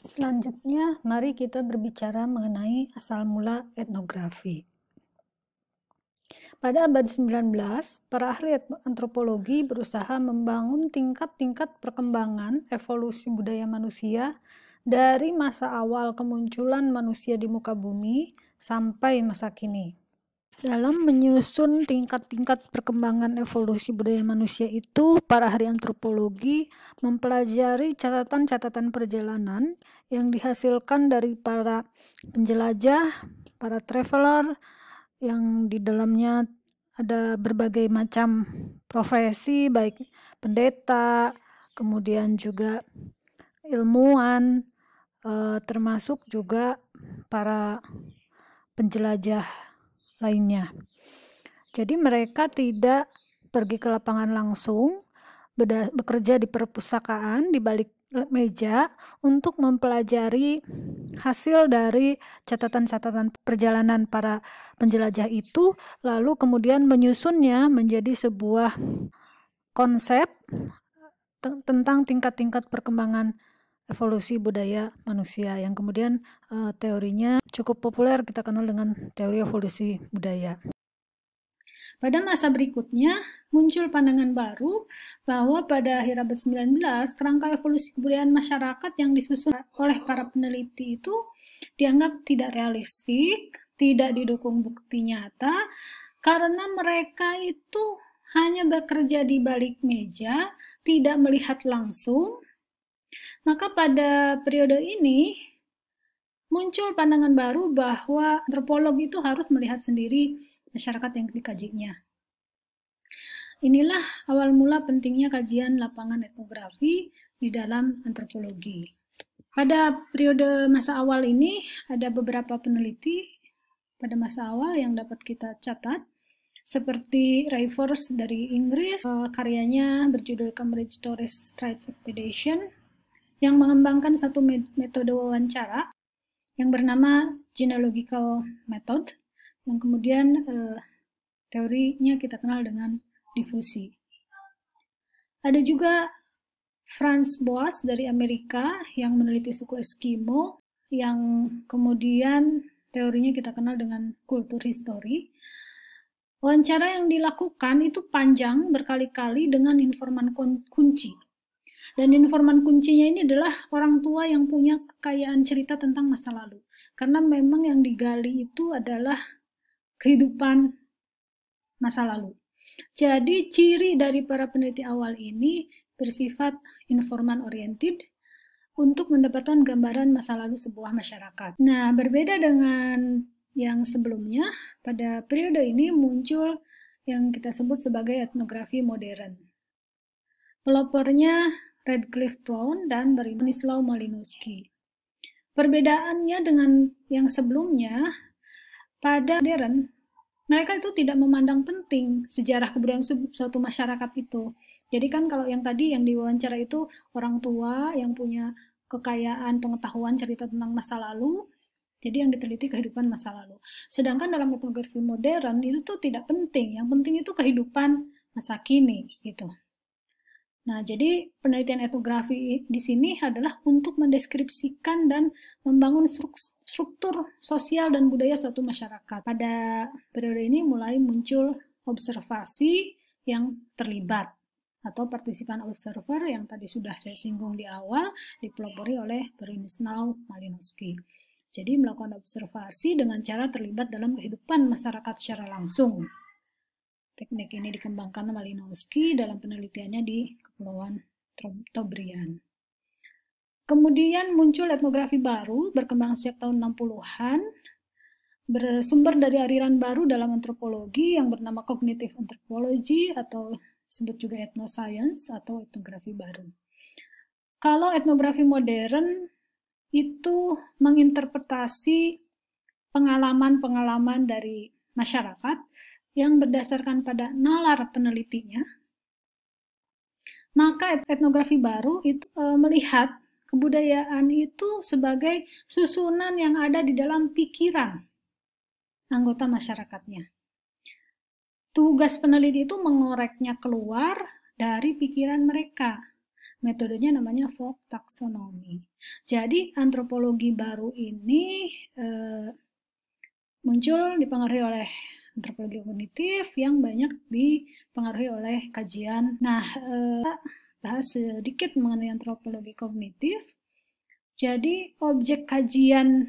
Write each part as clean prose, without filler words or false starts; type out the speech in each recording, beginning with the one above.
Selanjutnya, mari kita berbicara mengenai asal mula etnografi. Pada abad 19, para ahli antropologi berusaha membangun tingkat-tingkat perkembangan evolusi budaya manusia dari masa awal kemunculan manusia di muka bumi sampai masa kini. Dalam menyusun tingkat-tingkat perkembangan evolusi budaya manusia itu, para ahli antropologi mempelajari catatan-catatan perjalanan yang dihasilkan dari para penjelajah, para traveler, yang di dalamnya ada berbagai macam profesi, baik pendeta, kemudian juga ilmuwan, termasuk juga para penjelajah lainnya. Jadi mereka tidak pergi ke lapangan langsung, bekerja di perpustakaan di balik meja untuk mempelajari hasil dari catatan-catatan perjalanan para penjelajah itu, lalu kemudian menyusunnya menjadi sebuah konsep tentang tingkat-tingkat perkembangan evolusi budaya manusia yang kemudian teorinya cukup populer, kita kenal dengan teori evolusi budaya. Pada masa berikutnya muncul pandangan baru bahwa pada akhir abad 19 kerangka evolusi kebudayaan masyarakat yang disusun oleh para peneliti itu dianggap tidak realistik, tidak didukung bukti nyata, karena mereka itu hanya bekerja di balik meja, tidak melihat langsung. Maka pada periode ini muncul pandangan baru bahwa antropolog itu harus melihat sendiri masyarakat yang dikajinya. Inilah awal mula pentingnya kajian lapangan etnografi di dalam antropologi. Pada periode masa awal ini ada beberapa peneliti pada masa awal yang dapat kita catat, seperti Rayfors dari Inggris, karyanya berjudul Cambridge Torres Strait Expedition, yang mengembangkan satu metode wawancara yang bernama genealogical method, yang kemudian teorinya kita kenal dengan difusi. Ada juga Franz Boas dari Amerika yang meneliti suku Eskimo, yang kemudian teorinya kita kenal dengan kultur histori. Wawancara yang dilakukan itu panjang berkali-kali dengan informan kunci. Dan informan kuncinya ini adalah orang tua yang punya kekayaan cerita tentang masa lalu. Karena memang yang digali itu adalah kehidupan masa lalu. Jadi ciri dari para peneliti awal ini bersifat informan oriented untuk mendapatkan gambaran masa lalu sebuah masyarakat. Nah, berbeda dengan yang sebelumnya, pada periode ini muncul yang kita sebut sebagai etnografi modern. Pelopornya Radcliffe Brown dan Bronislaw Malinowski. Perbedaannya dengan yang sebelumnya, pada modern, mereka itu tidak memandang penting sejarah kebudayaan suatu masyarakat itu. Jadi kan kalau yang tadi yang diwawancara itu orang tua yang punya kekayaan pengetahuan cerita tentang masa lalu, jadi yang diteliti kehidupan masa lalu. Sedangkan dalam etnografi modern itu tuh tidak penting, yang penting itu kehidupan masa kini gitu. Nah, jadi penelitian etnografi di sini adalah untuk mendeskripsikan dan membangun struktur sosial dan budaya suatu masyarakat. Pada periode ini mulai muncul observasi yang terlibat atau partisipan observer yang tadi sudah saya singgung di awal, dipelopori oleh Bronislaw Malinowski. Jadi melakukan observasi dengan cara terlibat dalam kehidupan masyarakat secara langsung. Teknik ini dikembangkan Malinowski dalam penelitiannya di Kepulauan Trobriand. Kemudian muncul etnografi baru berkembang sejak tahun 60-an, bersumber dari aliran baru dalam antropologi yang bernama cognitive anthropology atau disebut juga ethnoscience atau etnografi baru. Kalau etnografi modern itu menginterpretasi pengalaman-pengalaman dari masyarakat yang berdasarkan pada nalar penelitinya, maka etnografi baru itu melihat kebudayaan itu sebagai susunan yang ada di dalam pikiran anggota masyarakatnya. Tugas peneliti itu mengoreknya keluar dari pikiran mereka. Metodenya namanya folk taxonomy. Jadi antropologi baru ini muncul dipengaruhi oleh antropologi kognitif yang banyak dipengaruhi oleh kajian. Nah, bahas sedikit mengenai antropologi kognitif. Jadi objek kajian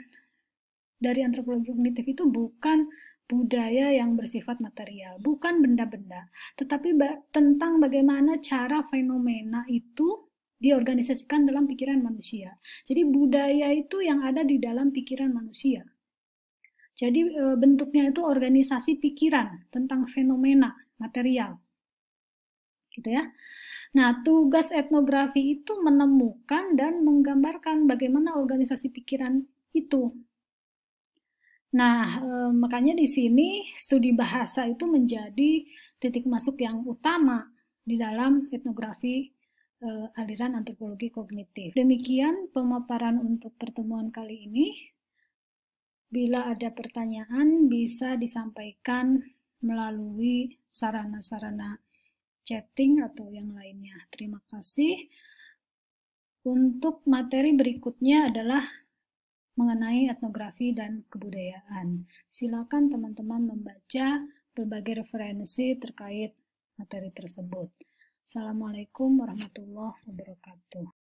dari antropologi kognitif itu bukan budaya yang bersifat material, bukan benda-benda, tetapi tentang bagaimana cara fenomena itu diorganisasikan dalam pikiran manusia. Jadi budaya itu yang ada di dalam pikiran manusia. Jadi bentuknya itu organisasi pikiran tentang fenomena material. Gitu ya. Nah, tugas etnografi itu menemukan dan menggambarkan bagaimana organisasi pikiran itu. Nah, makanya di sini studi bahasa itu menjadi titik masuk yang utama di dalam etnografi aliran antropologi kognitif. Demikian pemaparan untuk pertemuan kali ini. Bila ada pertanyaan bisa disampaikan melalui sarana-sarana chatting atau yang lainnya. Terima kasih. Untuk materi berikutnya adalah mengenai etnografi dan kebudayaan. Silakan teman-teman membaca berbagai referensi terkait materi tersebut. Assalamualaikum warahmatullahi wabarakatuh.